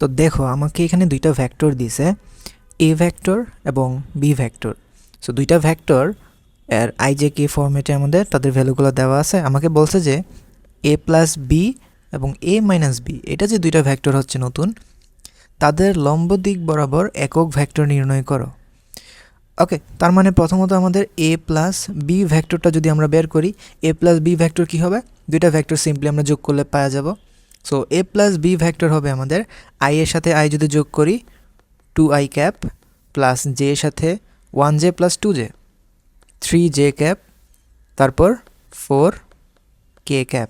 তো দেখো আমাকে এখানে দুইটা ভেক্টর দিছে, এ ভেক্টর এবং বি ভেক্টর। সো দুইটা ভেক্টর এর আইজেকে ফরম্যাটে আমাদের তাদের ভ্যালুগুলো দেওয়া আছে। আমাকে বলছে যে এ প্লাস বি এবং এ মাইনাস বি, এটা যে দুইটা ভেক্টর হচ্ছে নতুন, তাদের লম্ব দিক বরাবর একক ভেক্টর নির্ণয় করো। ওকে, তার মানে প্রথমত আমাদের এ প্লাস বি ভেক্টরটা যদি আমরা বের করি, এ প্লাস বি ভেক্টর কী হবে? দুইটা ভেক্টর সিম্পলি আমরা যোগ করলে পাওয়া যাব। সো এ প্লাস বি ভেক্টর হবে আমাদের আই এর সাথে আই যদি যোগ করি 2i ক্যাপ প্লাস জে এর সাথে 1j plus 2j 3j cap তারপর 4k ক্যাপ।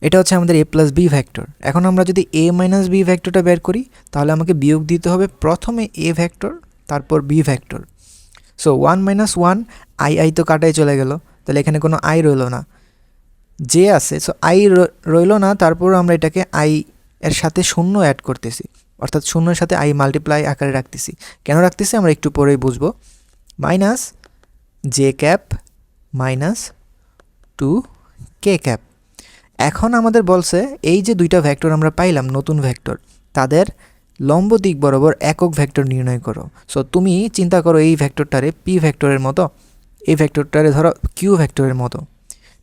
এটা হচ্ছে আমাদের এ প্লাস বি ভেক্টর। এখন আমরা যদি এ মাইনাস বি ভেক্টরটা বের করি তাহলে আমাকে বিয়োগ দিতে হবে প্রথমে এ ভেক্টর তারপর B vector. So 1 minus 1 I তো কাটাই চলে গেল, তাহলে এখানে কোনো আই রইল না, যে আছে। সো আই রইল না, তারপর আমরা এটাকে আই এর সাথে শূন্য অ্যাড করতেছি, অর্থাৎ শূন্যের সাথে আই মাল্টিপ্লাই আকারে রাখতেছি। কেন রাখতেছি আমরা একটু পরেই বুঝবো। Minus J cap minus 2k cap. এখন আমাদের বলছে এই যে দুইটা ভেক্টর আমরা পাইলাম নতুন ভেক্টর, তাদের লম্ব দিক বরাবর একক ভেক্টর নির্ণয় করো। সো তুমি চিন্তা করো এই ভেক্টরটারে পি ভেক্টরের মতো, এই ভেক্টরটারে ধরো কিউ ভেক্টরের মতো,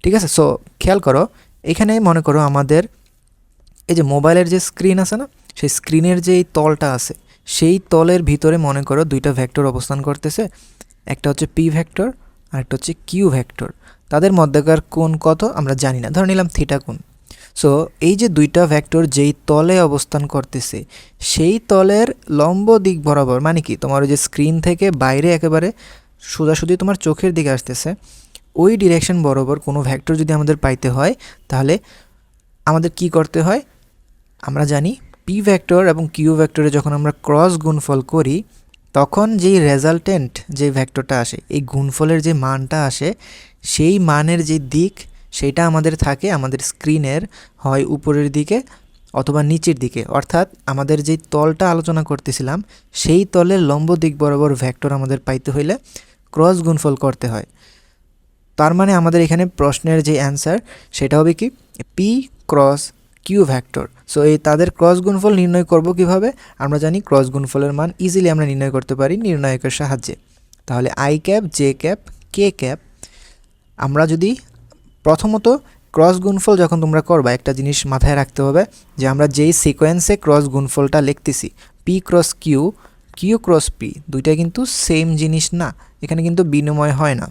ঠিক আছে? সো খেয়াল করো, এখানে মনে করো আমাদের এই যে মোবাইলের যে স্ক্রিন আছে না, সেই স্ক্রিনের যে তলটা আছে, সেই তলের ভিতরে মনে করো দুইটা ভেক্টর অবস্থান করতেছে। একটা হচ্ছে পি ভেক্টর আর একটা হচ্ছে কিউ ভেক্টর। তাদের মধ্যেকার কোণ কত আমরা জানি না, ধরে নিলাম থিটা কোণ। সো এই যে দুইটা ভেক্টর যেই তলে অবস্থান করতেছে, সেই তলের লম্ব দিক বরাবর, মানে কি তোমার ওই যে স্ক্রিন থেকে বাইরে একেবারে সোজাসুজি তোমার চোখের দিকে আসতেছে, ওই ডিরেকশন বরাবর কোনো ভেক্টর যদি আমাদের পাইতে হয় তাহলে আমাদের কি করতে হয়? আমরা জানি পি ভেক্টর এবং কিউ ভেক্টরে যখন আমরা ক্রস গুণফল করি তখন যেই রেজাল্টেন্ট যে ভেক্টরটা আসে, এই গুণফলের যে মানটা আসে, সেই মানের যে দিক সেটা আমাদের থাকে আমাদের স্ক্রিনের হয় উপরের দিকে অথবা নিচের দিকে। অর্থাৎ আমাদের যেই তলটা আলোচনা করতেছিলাম সেই তলের লম্ব দিক বরাবর ভেক্টর আমাদের পাইতে হইলে ক্রস গুণফল করতে হয়। তার মানে আমাদের এখানে প্রশ্নের যে অ্যান্সার সেটা হবে কি P cross Q vector. So এই তাদের ক্রস গুণফল নির্ণয় করব কিভাবে? আমরা জানি ক্রস গুণফলের মান ইজিলি আমরা নির্ণয় করতে পারি নির্ণায়কের সাহায্যে। তাহলে I cap J cap K cap, আমরা যদি প্রথমত ক্রস গুণফল যখন তোমরা করবা একটা জিনিস মাথায় রাখতে হবে যে আমরা যেই সিকোয়েন্সে ক্রস গুণফলটা লিখতেছি, P cross Q, Q cross P, দুইটা কিন্তু সেম জিনিস না, এখানে কিন্তু বিনিময় হয় না।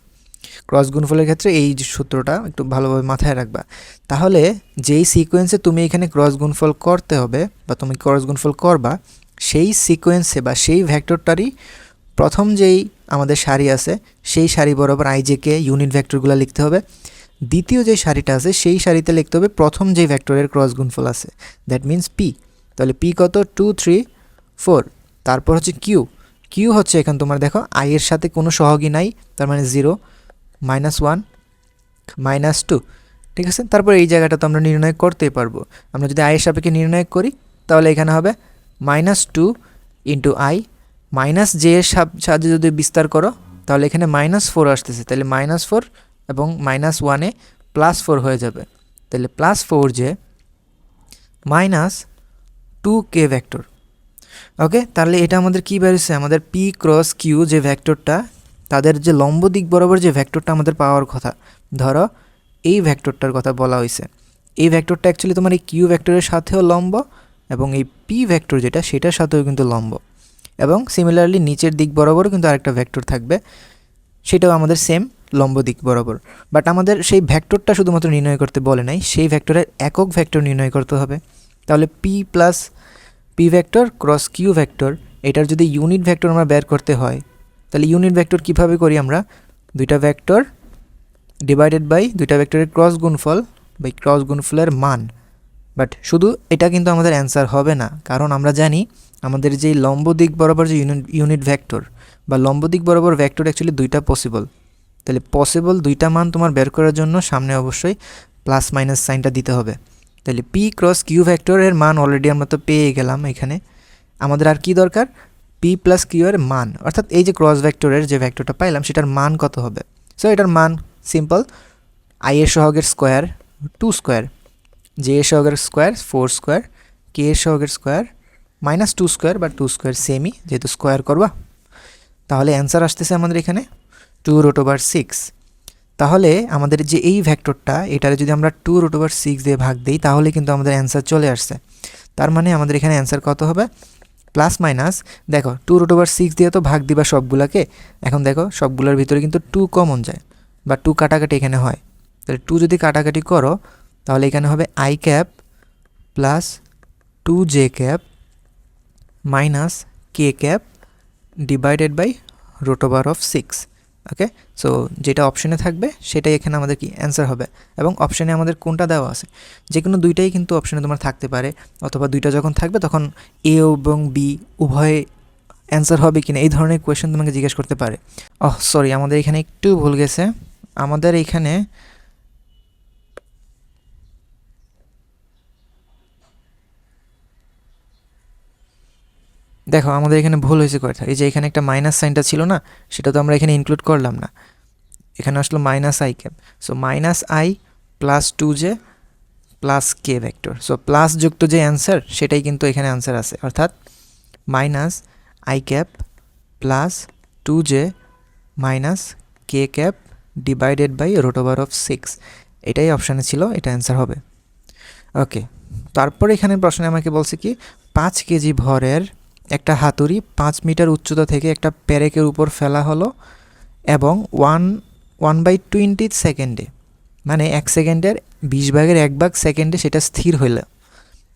ক্রস গুণফলের ক্ষেত্রে এই সূত্রটা একটু ভালোভাবে মাথায় রাখবা। তাহলে যেই সিকোয়েন্সে তুমি এখানে ক্রস গুণফল করতে হবে বা তুমি ক্রস গুণফল করবা, সেই সিকোয়েন্সে বা সেই ভেক্টরটারই প্রথম যেই আমাদের সারি আছে সেই সারি বরাবর আইজেকে ইউনিট ভেক্টরগুলো লিখতে হবে। দ্বিতীয় যে সারিটা আছে সেই সারিতে লিখতে হবে প্রথম যেই ভেক্টরের ক্রস গুণফল আছে, দ্যাট মিন্স পি। তাহলে পি কত? 2 3 4। তারপর হচ্ছে কিউ, কিউ হচ্ছে এখানে তোমার দেখো আই এর সাথে কোনো সহগী নাই, তার মানে 0 -1 -2, ঠিক আছে? তারপর এই জায়গাটা তো আমরা নির্ণয় করতেই পারবো। আমরা যদি আই এর সাপেক্ষে নির্ণয় করি তাহলে এখানে হবে -2 ইন্টু আই, মাইনাস জে এর সাহায্যে যদি বিস্তার করো তাহলে এখানে -4 আসতেছে, তাহলে -4 এবং -1-এ +4 হয়ে যাবে, তাহলে +4j -2k ভেক্টর। ওকে, তাহলে এটা আমাদের কী বেরোচ্ছে? আমাদের পি ক্রস কিউ যে ভেক্টরটা, তাদের যে লম্ব দিক বরাবর যে ভেক্টরটা আমাদের পাওয়ার কথা, ধরো এই ভেক্টরটার কথা বলা হয়েছে, এই ভেক্টরটা অ্যাকচুয়ালি তোমার এই কিউ ভেক্টরের সাথেও লম্ব এবং এই পি ভেক্টর যেটা সেটার সাথেও কিন্তু লম্ব, এবং সিমিলারলি নিচের দিক বরাবরও কিন্তু আরেকটা ভেক্টর থাকবে, সেটাও আমাদের সেম লম্ব দিক বরাবর। বাট আমাদের সেই ভেক্টরটা শুধুমাত্র নির্ণয় করতে বলে নাই, সেই ভেক্টরের একক ভেক্টর নির্ণয় করতে হবে। তাহলে P plus P vector cross Q vector, এটার যদি ইউনিট ভেক্টর আমরা বের করতে হয় তাহলে ইউনিট ভেক্টর কীভাবে করি আমরা? দুইটা ভেক্টর ডিভাইডেড বাই দুইটা ভেক্টরের ক্রস গুণফল বাই ক্রস গুণফলের মান। বাট শুধু এটা কিন্তু আমাদের অ্যান্সার হবে না, কারণ আমরা জানি আমাদের যেই লম্ব দিক বরাবর যে ইউনিট ভেক্টর বা লম্ব দিক বরাবর ভেক্টর অ্যাকচুয়ালি দুইটা পসিবল। তাহলে পসিবল দুইটা মান তোমার বের করার জন্য সামনে অবশ্যই প্লাস মাইনাস সাইনটা দিতে হবে। তাহলে পি ক্রস কিউ ভেক্টরের মান অলরেডি আমরা তো পেয়ে গেলাম, এখানে আমাদের আর কি দরকার? পি প্লাস কিউ এর মান, অর্থাৎ এই যে ক্রস ভেক্টরের যে ভেক্টরটা পাইলাম সেটার মান কত হবে? সো এটার মান সিম্পল, আই এর সহগের স্কোয়ার 2 স্কোয়ার, জে এর সহগের স্কোয়ার 4 স্কোয়ার, কে এর সহগের স্কোয়ার মাইনাস টু স্কোয়ার বা টু স্কোয়ার সেমই, যেহেতু স্কোয়ার করবা। তাহলে অ্যান্সার আসতেছে আমাদের এখানে 2√6। তাহলে আমাদের যে এই ভ্যাক্টরটা, এটারে যদি আমরা 2√6 দিয়ে ভাগ দিই তাহলে কিন্তু আমাদের অ্যান্সার চলে আসছে। তার মানে আমাদের এখানে অ্যান্সার কত হবে? প্লাস মাইনাস, দেখো 2√6 দিয়ে তো ভাগ দিবা সবগুলাকে। এখন দেখো সবগুলোর ভিতরে কিন্তু 2 কমন যায়, বা 2 কাটাকাটি এখানে হয়। তাহলে 2 যদি কাটাকাটি করো তাহলে এখানে হবে i cap plus 2j cap minus k cap divided by √6। Okay, so যেটা অপশনে থাকবে সেটাই এখানে আমাদের কি অ্যান্সার হবে। এবং অপশনে আমাদের কোনটা দেওয়া আছে, যে কোনো দুইটাই কিন্তু অপশনে তোমার থাকতে পারে, অথবা দুইটা যখন থাকবে তখন এ এবং বি উভয়ে অ্যান্সার হবে কিনা এই ধরনের কোয়েশ্চেন তোমাকে জিজ্ঞেস করতে পারে। সরি, আমাদের এখানে একটু ভুল গেছে। আমাদের এখানে দেখো আমাদের এখানে ভুল হয়েছে কয়টা, এই যে এখানে একটা মাইনাস সাইনটা ছিল না, সেটা তো আমরা এখানে ইনক্লুড করলাম না। এখানে আসলো minus I cap, so minus I plus 2j plus K vector. So plus যুক্ত যে অ্যান্সার সেটাই কিন্তু এখানে অ্যান্সার আছে, অর্থাৎ minus I cap plus 2j minus K cap divided by √6, এটাই অপশানে ছিল, এটা অ্যান্সার হবে। ওকে, তারপর এখানে প্রশ্নে আমাকে বলছে কি 5 কেজি ভরের একটা হাতুড়ি 5 মিটার উচ্চতা থেকে একটা পেরেকের উপর ফেলা হলো এবং 1/20 সেকেন্ডে, মানে 1 সেকেন্ডের 20/1 সেকেন্ডে সেটা স্থির হইল।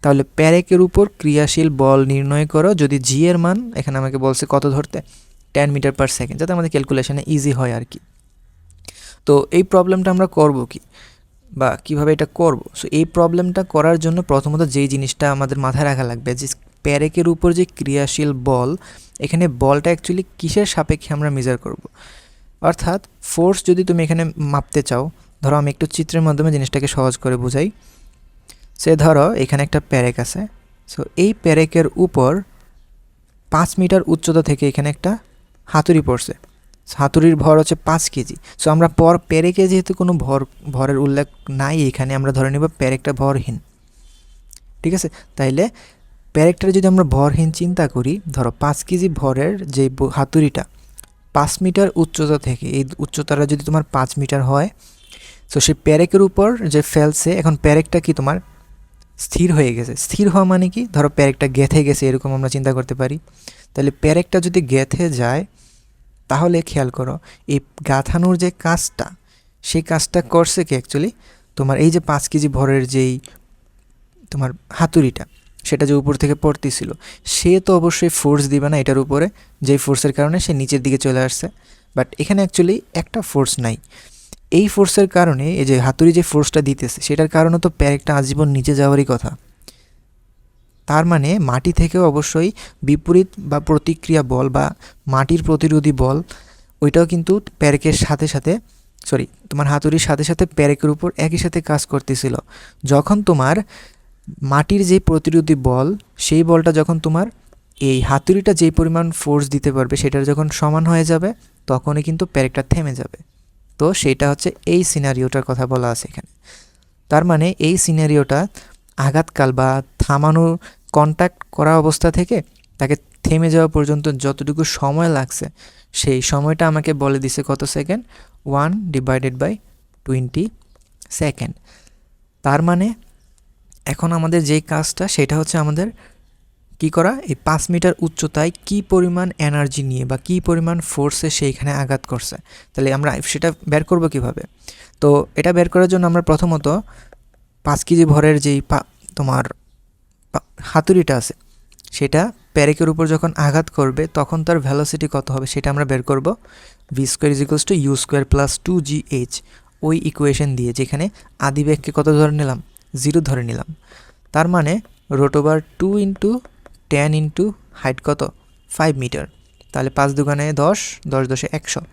তাহলে পেরেকের উপর ক্রিয়াশীল বল নির্ণয় করো যদি জি এর মান, এখানে আমাকে বলছে কত ধরতে, 10 মিটার পার সেকেন্ড, যাতে আমাদের ক্যালকুলেশনে ইজি হয় আর কি। তো এই প্রবলেমটা আমরা করব কি, বা কিভাবে এটা করব? সো এই প্রবলেমটা করার জন্য প্রথমত যেই জিনিসটা আমাদের মাথায় রাখা লাগবে, যে পেরেকের উপর যে ক্রিয়াশীল বল, এখানে বলটা অ্যাকচুয়ালি কিসের সাপেক্ষে আমরা মেজার করব। অর্থাৎ ফোর্স যদি তুমি এখানে মাপতে চাও, ধরো আমি একটু চিত্রের মাধ্যমে জিনিসটাকে সহজ করে বুঝাই। সে ধরো এখানে একটা পেরেক আছে, সো এই পেরেকের উপর 5 মিটার উচ্চতা থেকে এখানে একটা হাতুড়ি পড়ছে, হাতুড়ির ভর হচ্ছে 5 কেজি। সো আমরা পেরেকে যেহেতু কোনো ভরের উল্লেখ নাই এখানে, আমরা ধরে নেব পেরেকটা ভরহীন, ঠিক আছে। তাইলে পেরেকটার যদি আমরা ভরহীন চিন্তা করি, ধরো 5 কেজি ভরের যে হাতুড়িটা 5 মিটার উচ্চতা থেকে, এই উচ্চতাটা যদি তোমার 5 মিটার হয়, সো সেই পেরেকের উপর যে ফেলছে, এখন পেরেকটা কি তোমার স্থির হয়ে গেছে। স্থির হওয়া মানে কি, ধরো পেরেকটা গেঁথে গেছে, এরকম আমরা চিন্তা করতে পারি। তাহলে পেরেকটা যদি গেঁথে যায়, তাহলে খেয়াল করো এই গাঁথানোর যে কাজটা, সেই কাজটা করছে কি অ্যাকচুয়ালি তোমার এই যে 5 কেজি ভরের যেই তোমার হাতুড়িটা, সেটা যে উপর থেকে পড়তেছিল, সে তো অবশ্যই ফোর্স দিবে না এটার উপরে, যেই ফোর্সের কারণে সে নিচের দিকে চলে আসছে। বাট এখানে অ্যাকচুয়ালি একটা ফোর্স নাই, এই ফোর্সের কারণে এই যে হাতুড়ি যে ফোর্সটা দিতেছে সেটার কারণে তো প্যারেকটা আজীবন নিচে যাওয়ারই কথা। তার মানে মাটি থেকেও অবশ্যই বিপরীত বা প্রতিক্রিয়া বল বা মাটির প্রতিরোধী বল, ওইটাও কিন্তু প্যারেকের সাথে সাথে, সরি তোমার হাতুড়ির সাথে সাথে প্যারেকের উপর একই সাথে কাজ করতেছিল। যখন তোমার মাটির যে প্রতিরোধী বল, সেই বলটা যখন তোমার এই হাতুড়িটা যেই পরিমাণ ফোর্স দিতে পারবে সেটার যখন সমান হয়ে যাবে, তখনই কিন্তু প্যারেকটা থেমে যাবে। তো সেটা হচ্ছে এই সিনারিওটার কথা বলা আছে এখানে। তার মানে এই সিনারিওটা আঘাতকাল বা থামানোর কন্ট্যাক্ট করা অবস্থা থেকে তাকে থেমে যাওয়া পর্যন্ত যতটুকু সময় লাগছে, সেই সময়টা আমাকে বলে দিছে কত সেকেন্ড, 1/20 সেকেন্ড। তার মানে এখন আমাদের যেই কাজটা সেটা হচ্ছে আমাদের কি করা, এই 5 মিটার উচ্চতায় কি পরিমাণ এনার্জি নিয়ে বা কি পরিমাণ ফোর্সে সেইখানে আঘাত করছে, তাহলে আমরা সেটা বের করব কিভাবে। তো এটা বের করার জন্য আমরা প্রথমত 5 কেজি ভরের যেই তোমার হাতুড়িটা আছে, সেটা প্যারেকের উপর যখন আঘাত করবে তখন তার ভেলোসিটি কত হবে সেটা আমরা বের করব। v² = u² + 2gh, ওই ইকুয়েশন দিয়ে, যেখানে আদিবেগকে কত ধরে নিলাম, 0 ধরে নিলাম। তার মানে √2 × 10 × হাইট কত, 5 মিটার। তাহলে 5 দুগুণে 10, 10 10 100।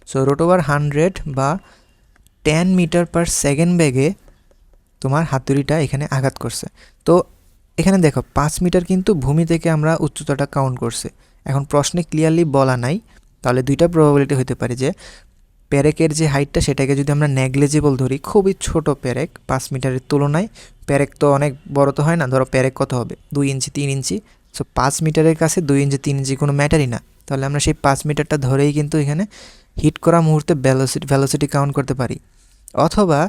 সো √100 বা 10 মিটার পার সেকেন্ড বেগে তোমার হাতুড়িটা এখানে আঘাত করছে। তো এখানে দেখো 5 মিটার কিন্তু ভূমি থেকে আমরা উচ্চতাটা কাউন্ট করছি। এখন প্রশ্নে ক্লিয়ারলি বলা নাই, তাহলে দুইটা প্রবাবিলিটি হতে পারে, যে প্যারেকের যে হাইটটা সেটাকে যদি আমরা নেগলিজেবল ধরি, খুবই ছোট প্যারেক 5 মিটারের তুলনায়, প্যারেক তো অনেক বড় তো হয় না, ধরো প্যারেক কত হবে 2 ইঞ্চি 3 ইঞ্চি, সো 5 মিটারের কাছে 2 ইঞ্চি 3 ইঞ্চি কোনো ম্যাটারই না। তাহলে আমরা সেই 5 মিটারটা ধরেই কিন্তু এখানে হিট করা মুহূর্তে ভ্যালোসিটি কাউন্ট করতে পারি। অথবা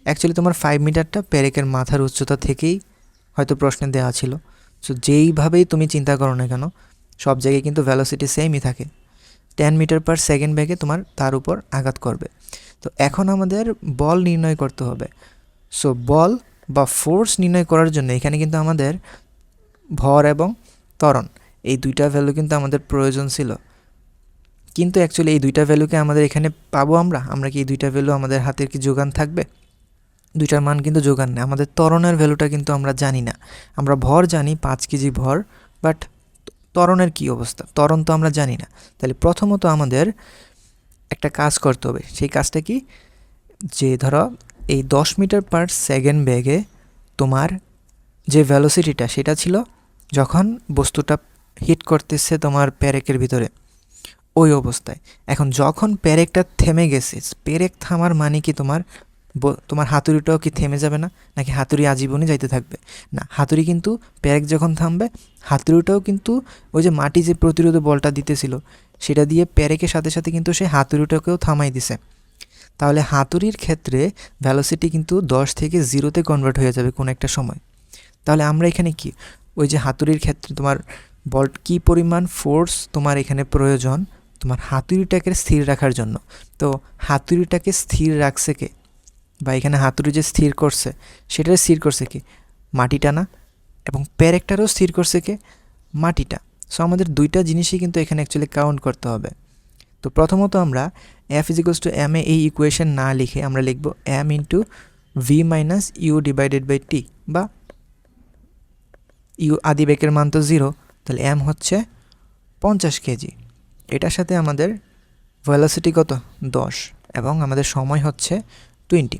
অ্যাকচুয়ালি তোমার 5 মিটারটা পেরেকের মাথার উচ্চতা থেকেই হয়তো প্রশ্নে দেওয়া ছিল। সো যেইভাবেই তুমি চিন্তা করো না কেন সব জায়গায় কিন্তু ভ্যালোসিটি সেমই থাকে। 10 মিটার পার সেকেন্ড বেগে তোমার তার উপর আঘাত করবে। তো এখন আমাদের বল নির্ণয় করতে হবে। সো বল বা ফোর্স নির্ণয় করার জন্য এখানে কিন্তু আমাদের ভর এবং ত্বরণ এই দুইটা ভ্যালু কিন্তু আমাদের প্রয়োজন ছিল। কিন্তু অ্যাকচুয়ালি এই দুইটা ভ্যালুকে আমাদের এখানে পাবো আমরা কি এই দুইটা ভ্যালু আমাদের হাতের কি যোগান থাকবে? দুইটার মান কিন্তু যোগান নেই। আমাদের ত্বরণের ভ্যালুটা কিন্তু আমরা জানি না। আমরা ভর জানি 5 কেজি ভর, বাট ত্বরণের কী অবস্থা, ত্বরণ তো আমরা জানি না। তাহলে প্রথমত আমাদের একটা কাজ করতে হবে। সেই কাজটা কি, যে ধরো এই 10 মিটার পার সেকেন্ড বেগে তোমার যে ভ্যালোসিটিটা সেটা ছিল যখন বস্তুটা হিট করতেছে তোমার পেরেকের ভিতরে, ওই অবস্থায়। এখন যখন পেরেকটা থেমে গেছে, পেরেক থামার মানে কি তোমার হাতুড়িটাও কি থেমে যাবে না, নাকি হাতুড়ি আজীবনই যাইতে থাকবে? না, হাতুড়ি কিন্তু পেরেক যখন থামবে হাতুড়িটাও কিন্তু ওই যে মাটি যে প্রতিরোধ বলটা দিতেছিল সেটা দিয়ে পেরেকের সাথে সাথে কিন্তু সে হাতুড়িটাকেও থামাই দিছে। তাহলে হাতুড়ির ক্ষেত্রে ভ্যালোসিটি কিন্তু 10 থেকে 0-তে কনভার্ট হয়ে যাবে কোনো একটা সময়। তাহলে আমরা এখানে কি, ওই যে হাতুড়ির ক্ষেত্রে তোমার বল কী পরিমাণ ফোর্স তোমার এখানে প্রয়োজন তোমার হাতুড়িটাকে স্থির রাখার জন্য। তো হাতুড়িটাকে স্থির রাখছে কে, বা এখানে হাতুড়ি যে স্থির করছে সেটা স্থির করছে কি, মাটিটা না? এবং পেরেকটারও স্থির করছে কে, মাটিটা। সো আমাদের দুইটা জিনিসই কিন্তু এখানে অ্যাকচুয়ালি কাউন্ট করতে হবে। তো প্রথমত আমরা F = ma এই ইকুয়েশন না লিখে আমরা লিখব m × v - u / t, বা ইউ আদি বেগের মান তো 0, তাহলে m হচ্ছে 50 কেজি। এটার সাথে আমাদের ভেলোসিটি কত, 10, এবং আমাদের সময় হচ্ছে 20।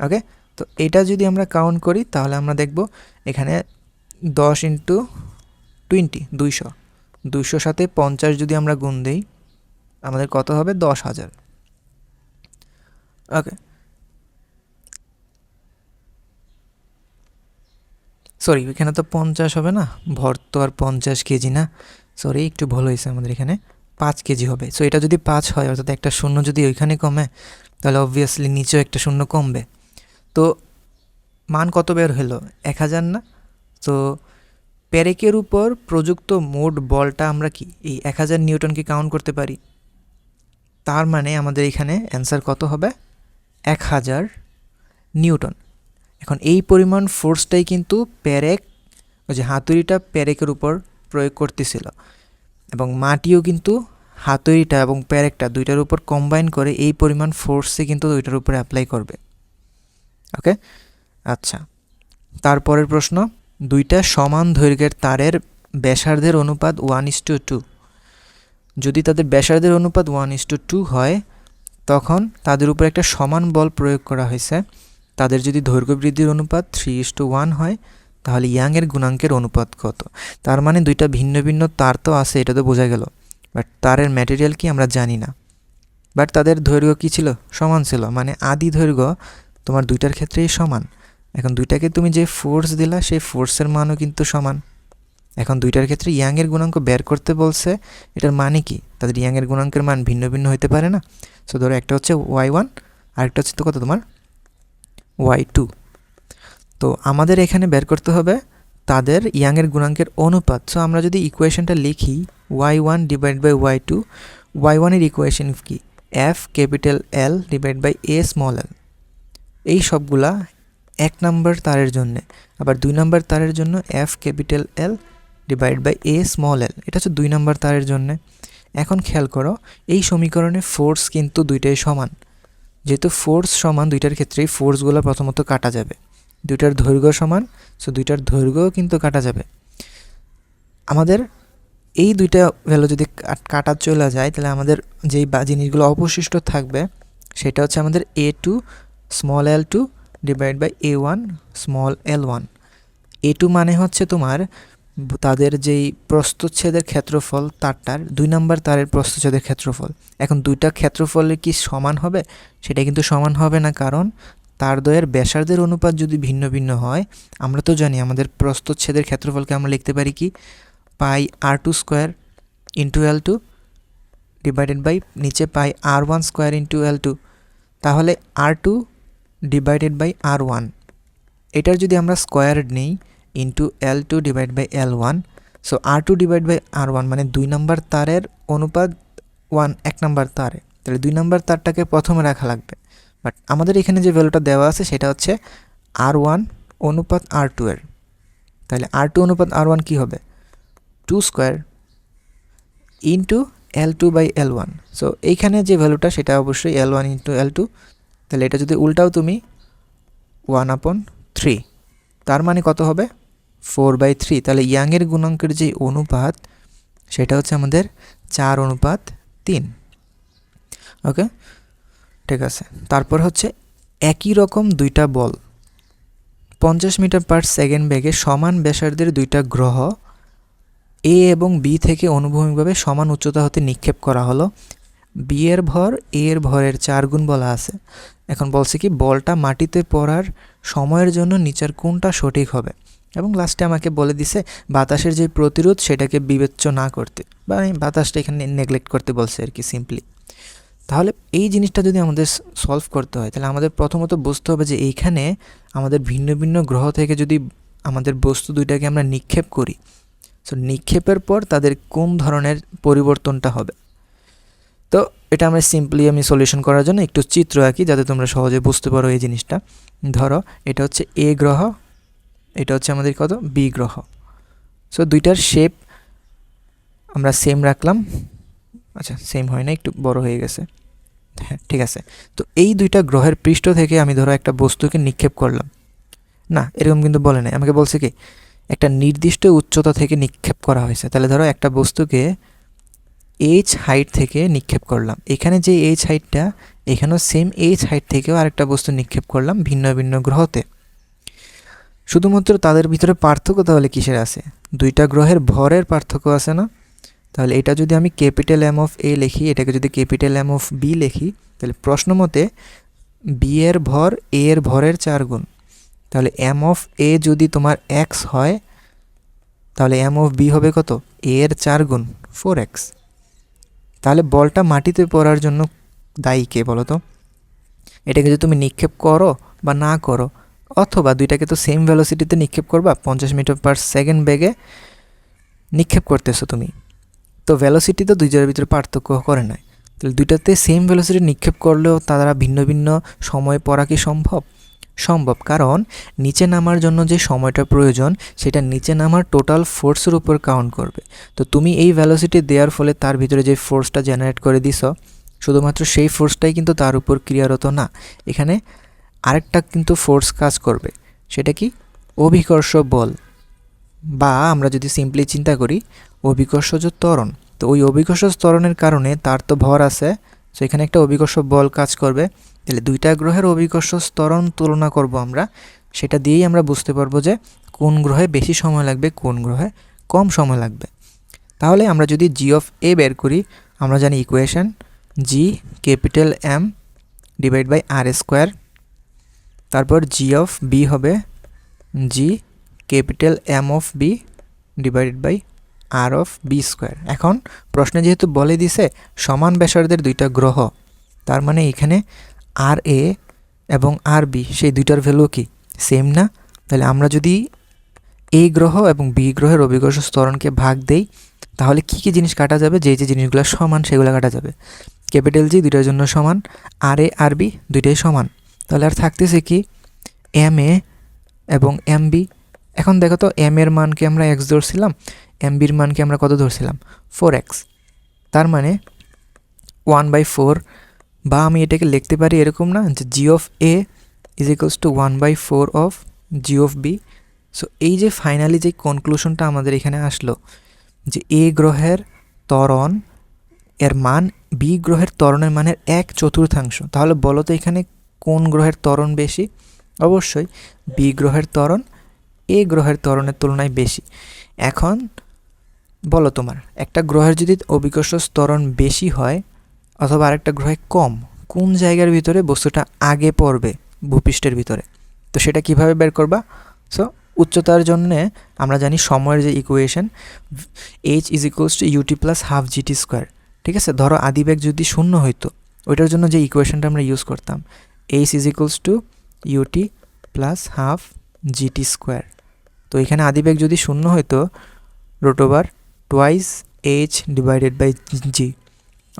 ওকে, তো এটা যদি আমরা কাউন্ট করি তাহলে আমরা দেখব এখানে 10 × 20 200, 200 সাথে 50 যদি আমরা গুণ দিই আমাদের কত হবে, 10,000। ওকে, সরি এখানে তো 50 হবে না, ভর তো আর 50 কেজি না, সরি একটু ভুল হয়েছে, আমাদের এখানে 5 কেজি হবে। সো এটা যদি 5 হয়, অর্থাৎ একটা শূন্য যদি ওইখানে কমে তাহলে অবভিয়াসলি নিচেও একটা শূন্য কমবে। তো মান কত বের হলো, 1000 না? তো পেরেকের উপর প্রযুক্ত মোট বলটা আমরা কি এই 1000 নিউটনকে কাউন্ট করতে পারি। তার মানে আমাদের এখানে অ্যান্সার কত হবে, 1000 নিউটন। এখন এই পরিমাণ ফোর্সটাই কিন্তু পেরেক, ওই যে হাতুড়িটা পেরেকের উপর প্রয়োগ করতেছিল, এবং মাটিও কিন্তু হাতুড়িটা এবং পেরেকটা দুইটার উপর কম্বাইন করে এই পরিমাণ ফোর্সে কিন্তু দুইটার উপর অ্যাপ্লাই করবে। ওকে, আচ্ছা, তারপরের প্রশ্ন, দুইটা সমান দৈর্ঘ্যের তারের ব্যাসার্ধের অনুপাত 1:2। যদি তাদের ব্যাসার্ধের অনুপাত 1:2 হয় তখন তাদের উপর একটা সমান বল প্রয়োগ করা হয়েছে। তাদের যদি দৈর্ঘ্য বৃদ্ধির অনুপাত 3:1 হয় তাহলে ইয়াংয়ের গুণাঙ্কের অনুপাত কত? তার মানে দুইটা ভিন্ন ভিন্ন তার তো আছে, এটা তো বোঝা গেল, বাট তারের ম্যাটেরিয়াল কি আমরা জানি না। বাট তাদের দৈর্ঘ্য কী ছিল, সমান ছিল, মানে আদি দৈর্ঘ্য তোমার দুইটার ক্ষেত্রেই সমান। এখন দুইটাকে তুমি যে ফোর্স দিলা সেই ফোর্সের মানও কিন্তু সমান। এখন দুইটার ক্ষেত্রে ইয়াংয়ের গুণাঙ্ক বের করতে বলছে, এটার মানে কি, তাদের ইয়াংয়ের গুণাঙ্কের মান ভিন্ন ভিন্ন হতে পারে না? সো ধরো একটা হচ্ছে y1 আরেকটা হচ্ছে তো কত তোমার y2। তো আমাদের এখানে বের করতে হবে তাদের ইয়াংয়ের গুণাঙ্কের অনুপাত। সো আমরা যদি ইকুয়েশনটা লিখি y1 / y2, y1 এর ইকুয়েশন কি, F L / a small l। এই সবগুলা 1 নম্বর তারের জন্য, আবার 2 নম্বর তারের জন্য F L / a small l, এটা হচ্ছে 2 নম্বর তারের জন্য। এখন খেয়াল করো এই সমীকরণে ফোর্স কিন্তু দুইটাই সমান। যেহেতু ফোর্স সমান দুইটার ক্ষেত্রেই ফোর্সগুলো প্রথমত কাটা যাবে, দুইটার দৈর্ঘ্য সমান, সো দুইটার দৈর্ঘ্যও কিন্তু কাটা যাবে। আমাদের এই দুইটা ভ্যালু যদি কাটা চলে যায় তাহলে আমাদের যেই জিনিসগুলো অবশিষ্ট থাকবে সেটা হচ্ছে আমাদের a2 small l2 / a1 small l1। a2 মানে হচ্ছে তোমার তাদের যেই প্রস্থচ্ছেদের ক্ষেত্রফল তারটার 2 নাম্বার তারের প্রস্থচ্ছেদের ক্ষেত্রফল। এখন দুইটা ক্ষেত্রফলের কি সমান হবে? সেটা কিন্তু সমান হবে না, কারণ তারদ্বয়ের ব্যাসার্ধের অনুপাত যদি ভিন্ন ভিন্ন হয়, আমরা তো জানি আমাদের প্রস্থচ্ছেদের ক্ষেত্রফলকে আমরা লিখতে পারি কি pi r2 square into l2 divided by নিচে pi r1 square into l2, তাহলে r2 ডিভাইডেড বাই r1, এটার যদি আমরা স্কোয়ার নিই into l2 divide by l1, so r2 divide by r1 মানে 2 নাম্বার তারের অনুপাত 1 নাম্বার তারে, তাহলে 2 নাম্বার তারটাকে প্রথমে রাখা লাগবে। বাট আমাদের এখানে যে ভ্যালুটা দেওয়া আছে সেটা হচ্ছে r1 অনুপাত r2 এর, তাহলে r2 অনুপাত r1 কি হবে 2 square into l2 by l1, so এইখানে যে ভ্যালুটা সেটা অবশ্যই l1 ইন্টু l2, তাহলে এটা যদি উল্টাও তুমি 1/3, তার মানে কত হবে 4/3, তাহলে ইয়াংয়ের গুণাঙ্কের যে অনুপাত সেটা হচ্ছে আমাদের 4:3। ওকে, ঠিক আছে। তারপর হচ্ছে একই রকম দুইটা বল 50 মিটার পার সেকেন্ড বেগে সমান ব্যাসার্ধের দুইটা গ্রহ এ এবং বি থেকে অনুভূমিকভাবে সমান উচ্চতা হতে নিক্ষেপ করা হলো। বি এর ভর এ এর ভরের 4 গুণ বলা আছে। এখন বলছে কি বলটা মাটিতে পড়ার সময়ের জন্য নিচের কোনটা সঠিক হবে, এবং লাস্টে আমাকে বলে দিছে বাতাসের যে প্রতিরোধ সেটাকে বিবেচ্য না করতে, মানে বাতাসটা এখানে নেগলেক্ট করতে বলছে আর কি সিম্পলি। তাহলে এই জিনিসটা যদি আমাদের সলভ করতে হয়, তাহলে আমাদের প্রথমত বুঝতে হবে যে এইখানে আমাদের ভিন্ন ভিন্ন গ্রহ থেকে যদি আমাদের বস্তু দুইটাকে আমরা নিক্ষেপ করি, সো নিক্ষেপের পর তাদের কোন ধরনের পরিবর্তনটা হবে। তো এটা আমরা সিম্পলি আমি সলিউশন করার জন্য একটু চিত্র আঁকি যাতে তোমরা সহজে বুঝতে পারো এই জিনিসটা। ধরো এটা হচ্ছে এ গ্রহ, এটা হচ্ছে আমাদের কত বি গ্রহ, সো দুইটার শেপ আমরা সেম রাখলাম। আচ্ছা সেম হয় না, একটু বড় হয়ে গেছে, হ্যাঁ ঠিক আছে। তো এই দুইটা গ্রহের পৃষ্ঠ থেকে আমি ধরো একটা বস্তুকে নিক্ষেপ করলাম, না এরকম কিন্তু বলে নাই, আমাকে বলছে কি একটা নির্দিষ্ট উচ্চতা থেকে নিক্ষেপ করা হয়েছে। তাহলে ধরো একটা বস্তুকে এইচ হাইট থেকে নিক্ষেপ করলাম, এখানে যে এইচ হাইটটা এখানেও সেম এইচ হাইট থেকেও আরেকটা বস্তু নিক্ষেপ করলাম ভিন্ন ভিন্ন গ্রহতে। শুধুমাত্র তাদের ভিতরে পার্থক্য তাহলে কিসের আছে, দুইটা গ্রহের ভরের পার্থক্য আছে না। তাহলে এটা যদি আমি ক্যাপিটাল এম অফ এ লিখি, এটাকে যদি ক্যাপিটাল এম অফ বি লিখি, তাহলে প্রশ্ন মতে বি এর ভর এ এর ভরের 4 গুণ, তাহলে এম অফ এ যদি তোমার এক্স হয় তাহলে এম অফ বি হবে কত এ এর 4 গুণ 4x। তাহলে বলটা মাটিতে পড়ার জন্য দায়ী কে বলো তো? এটাকে যদি তুমি নিক্ষেপ করো বা না করো, অথবা দুইটাকে তো সেম ভেলোসিটিতে নিক্ষেপ করবা, 50 মিটার পার সেকেন্ড বেগে নিক্ষেপ করতেছো তুমি, তো ভেলোসিটি তো দুইটার ভিতরে পার্থক্য করে নাই। তাহলে দুইটাতে সেম ভেলোসিটি নিক্ষেপ করলেও তারা ভিন্ন ভিন্ন সময় পড়া কি সম্ভব? সম্ভব, কারণ নিচে নামার জন্য যে সময়টা প্রয়োজন সেটা নিচে নামার টোটাল ফোর্সের উপর কাউন্ট করবে। তো তুমি এই ভেলোসিটি দেওয়ার ফলে তার ভিতরে যে ফোর্সটা জেনারেট করে দিছো, শুধুমাত্র সেই ফোর্সটাই কিন্তু তার উপর ক্রিয়ারত না, এখানে আরেকটা কিন্তু ফোর্স কাজ করবে, সেটা কি অভিকর্ষ বল, বা আমরা যদি সিম্পলি চিন্তা করি অভিকর্ষজ ত্বরণ। তো ওই অভিকর্ষ ত্বরণের কারণে তার তো ভর আছে, সো এখানে একটা অভিকর্ষ বল কাজ করবে। তাহলে দুইটা গ্রহের অভিকর্ষ ত্বরণ তুলনা করব আমরা, সেটা দিয়েই আমরা বুঝতে পারবো যে কোন গ্রহে বেশি সময় লাগবে কোন গ্রহে কম সময় লাগবে। তাহলে আমরা যদি জি অফ এ বের করি, আমরা জানি equation g capital M divide by R square, তারপর জি অফ বি হবে g capital M of B divided by R of B square. এখন প্রশ্নে যেহেতু বলে দিছে সমান ব্যাসার্ধের দুইটা গ্রহ, তার মানে এখানে আর এ এবং আর বি সেই দুইটার ভ্যালু কি সেম না? তাহলে আমরা যদি এ গ্রহ এবং বি গ্রহের অভিকর্ষ ত্বরণকে ভাগ দেই, তাহলে কি কি জিনিস কাটা যাবে, যে যে জিনিসগুলো সমান সেগুলো কাটা যাবে। ক্যাপিটাল জি দুইটার জন্য সমান, আর এ আর বি দুইটাই সমান, তাহলে আর থাকতেছে কি এম এ এবং এম বি। এখন দেখো তো এম এর মানকে আমরা এক্স ধরছিলাম, এম বির মানকে আমরা কত ধরছিলাম 4x, তার মানে 1/4, বা আমি এটাকে লিখতে পারি এরকম না যে G of A is equals to 1/4 of G of B. So এই যে ফাইনালি যে কনক্লুশনটা আমাদের এখানে আসলো যে এ গ্রহের ত্বরণ এর মান বি গ্রহের ত্বরণের মানের 1/4, তাহলে বলো তো এখানে কোন গ্রহের ত্বরণ বেশি? অবশ্যই বি গ্রহের ত্বরণ এ গ্রহের ত্বরণের তুলনায় বেশি। এখন বলো তোমার একটা গ্রহের যদি অভিকর্ষ ত্বরণ বেশি হয় অথবা আরেকটা গ্রহে কম, কোন জায়গার ভিতরে বস্তুটা আগে পড়বে ভূপৃষ্ঠের ভিতরে? তো সেটা কিভাবে বের করবা? সো উচ্চতার জন্যে আমরা জানি সময়ের যে equation h is equals to UT plus half GT square. ঠিক আছে, ধরো আদিবেগ যদি শূন্য হইতো, ওইটার জন্য যে ইকুয়েশনটা আমরা ইউজ করতাম h is equals to UT plus half GT square. তো এখানে আদিবেগ যদি শূন্য হইতো root over twice h divided by G,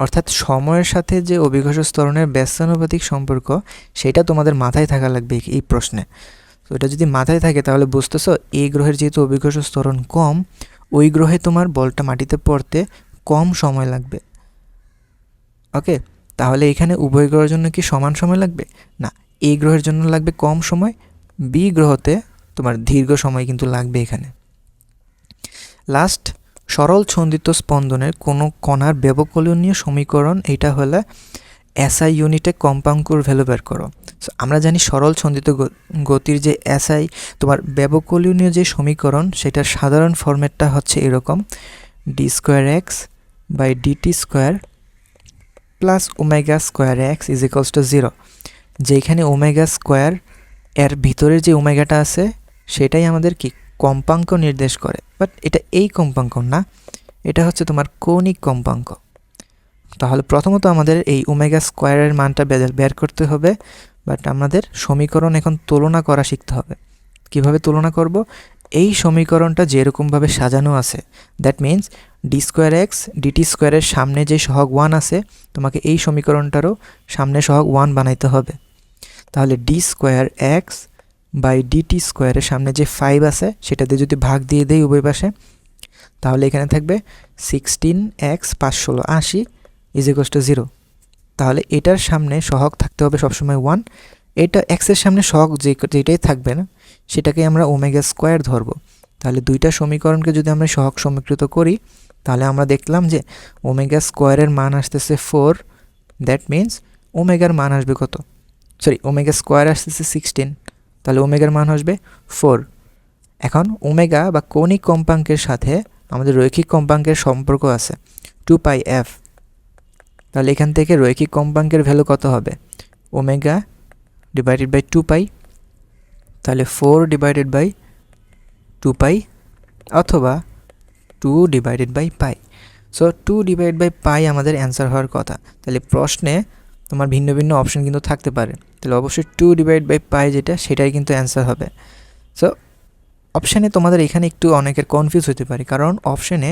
অর্থাৎ সময়ের সাথে যে অভিকর্ষ ত্বরণের ব্যস্তানুপাতিক সম্পর্ক সেটা তোমাদের মাথায় থাকা লাগবে এই প্রশ্নে। তো এটা যদি মাথায় থাকে তাহলে বুঝতেছো এই গ্রহের যেহেতু অভিকর্ষ ত্বরণ কম, ওই গ্রহে তোমার বলটা মাটিতে পড়তে কম সময় লাগবে। ওকে, তাহলে এখানে উভয় গ্রহের জন্য কি সমান সময় লাগবে? না, এই গ্রহের জন্য লাগবে কম সময়, বি গ্রহতে তোমার দীর্ঘ সময় কিন্তু লাগবে এখানে। লাস্ট, সরল ছন্দিত স্পন্দনের কোনো কণার ব্যবকলনীয় সমীকরণ, এটা হলে এসআই ইউনিটে কম্পাঙ্কর ভ্যালু বের করো। সো আমরা জানি সরল ছন্দিত গতির যে এসআই তোমার ব্যবকলনীয় যে সমীকরণ সেটার সাধারণ ফরম্যাটটা হচ্ছে এরকম, d square x by d t square plus omega square x is equals to 0, যেখানে ওমেগা স্কোয়ার এর ভিতরের যে ওমেগাটা আছে সেটাই আমাদের কি কম্পাঙ্ক নির্দেশ করে। বাট এটা এই কম্পাঙ্ক না, এটা হচ্ছে তোমার কৌণিক কম্পাঙ্ক। তাহলে প্রথমত আমাদের এই ওমেগা স্কোয়ারের মানটা বের করতে হবে, বাট আমাদের সমীকরণ এখন তুলনা করা শিখতে হবে। কিভাবে তুলনা করব? এই সমীকরণটা যেরকমভাবে সাজানো আছে, that means d square x d t স্কোয়ারের সামনে যে সহগ 1 আছে তোমাকে এই সমীকরণটারও সামনে সহগ 1 বানাইতে হবে। তাহলে d square x by d t স্কোয়ারের সামনে যে 5 আছে সেটা দিয়ে যদি ভাগ দিয়ে দেই উভয় পাশে, তাহলে এখানে থাকবে 16x 5 16 80 ইজ ইকুয়ালস টু 0। তাহলে এটার সামনে সহগ থাকতে হবে সবসময় 1, এটা এক্সের সামনে সহগ যেটাই থাকবে না সেটাকে আমরা ওমেগা স্কোয়ার ধরবো। তাহলে দুইটা সমীকরণকে যদি আমরা সহগ সমীকৃত করি তাহলে আমরা দেখলাম যে ওমেগা স্কোয়ারের মান আসতেছে 4, দ্যাট মিন্স ওমেগার মান আসবে কত? ওমেগা স্কোয়ার আসতেছে 16, তাহলে ওমেগার মান আসবে 4। এখন ওমেগা বা কৌণিক কম্পাঙ্কের সাথে আমাদের রৈখিক কম্পাঙ্কের সম্পর্ক আছে 2πf। তাহলে এখান থেকে রৈখিক কম্পাঙ্কের ভ্যালু কত হবে? ওমেগা ডিভাইডেড বাই 2π, তাহলে 4 ডিভাইডেড বাই 2π অথবা 2 divided by pi. So 2 divided by pi আমাদের অ্যান্সার হওয়ার কথা। তাহলে প্রশ্নে তোমার ভিন্ন ভিন্ন অপশন কিন্তু থাকতে পারে, তাহলে অবশ্যই 2 ডিভাইড বাই পাই যেটা সেটাই কিন্তু অ্যান্সার হবে। সো অপশানে তোমাদের এখানে একটু অনেকের কনফিউজ হতে পারে, কারণ অপশানে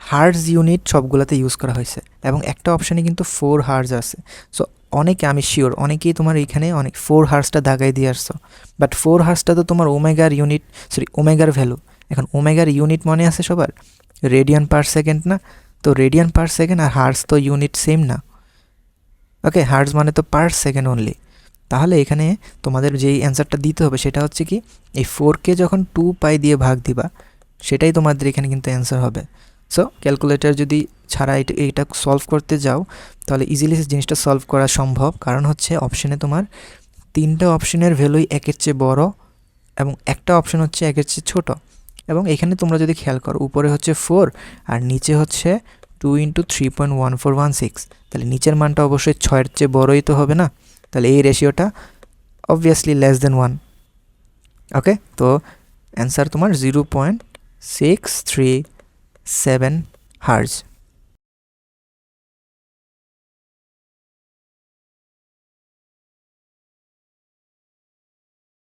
হার্জ ইউনিট সবগুলোতে ইউজ করা হয়েছে এবং একটা অপশানে কিন্তু 4 হার্জ আছে। সো অনেকে, আমি শিওর অনেকেই তোমার এইখানে অনেক 4 হার্জটা দাগাই দিয়ে আসছো, বাট 4 হার্জটা তো তোমার ওমেগার ইউনিট, ওমেগার ভ্যালু। এখন ওমেগার ইউনিট মনে আছে সবার? রেডিয়ান পার সেকেন্ড না? তো রেডিয়ান পার সেকেন্ড আর হার্জ তো ইউনিট সেম না। ওকে, হার্জ মানে তো পার সেকেন্ড অনলি। তাহলে এখানে তোমাদের যেই অ্যান্সারটা দিতে হবে সেটা হচ্ছে কি, এই 4কে যখন 2π দিয়ে ভাগ দিবা সেটাই তোমাদের এখানে কিন্তু অ্যান্সার হবে। সো ক্যালকুলেটর যদি ছাড়া এটা সলভ করতে যাও তাহলে ইজিলি জিনিসটা সলভ করা সম্ভব, কারণ হচ্ছে অপশানে তোমার 3টা অপশনের ভ্যালুই একের চেয়ে বড় এবং একটা অপশন হচ্ছে একের চেয়ে ছোট। এবং এখানে তোমরা যদি খেয়াল করো উপরে হচ্ছে 4 আর নিচে হচ্ছে 2 × 3.1416, তাহলে নিচের মানটা অবশ্যই 6-এর চেয়ে বড়ই তো হবে না, তাহলে এই রেশিওটা অবভিয়াসলি লেস দেন 1। ওকে, তো অ্যান্সার তোমার 0.637 হার্জ।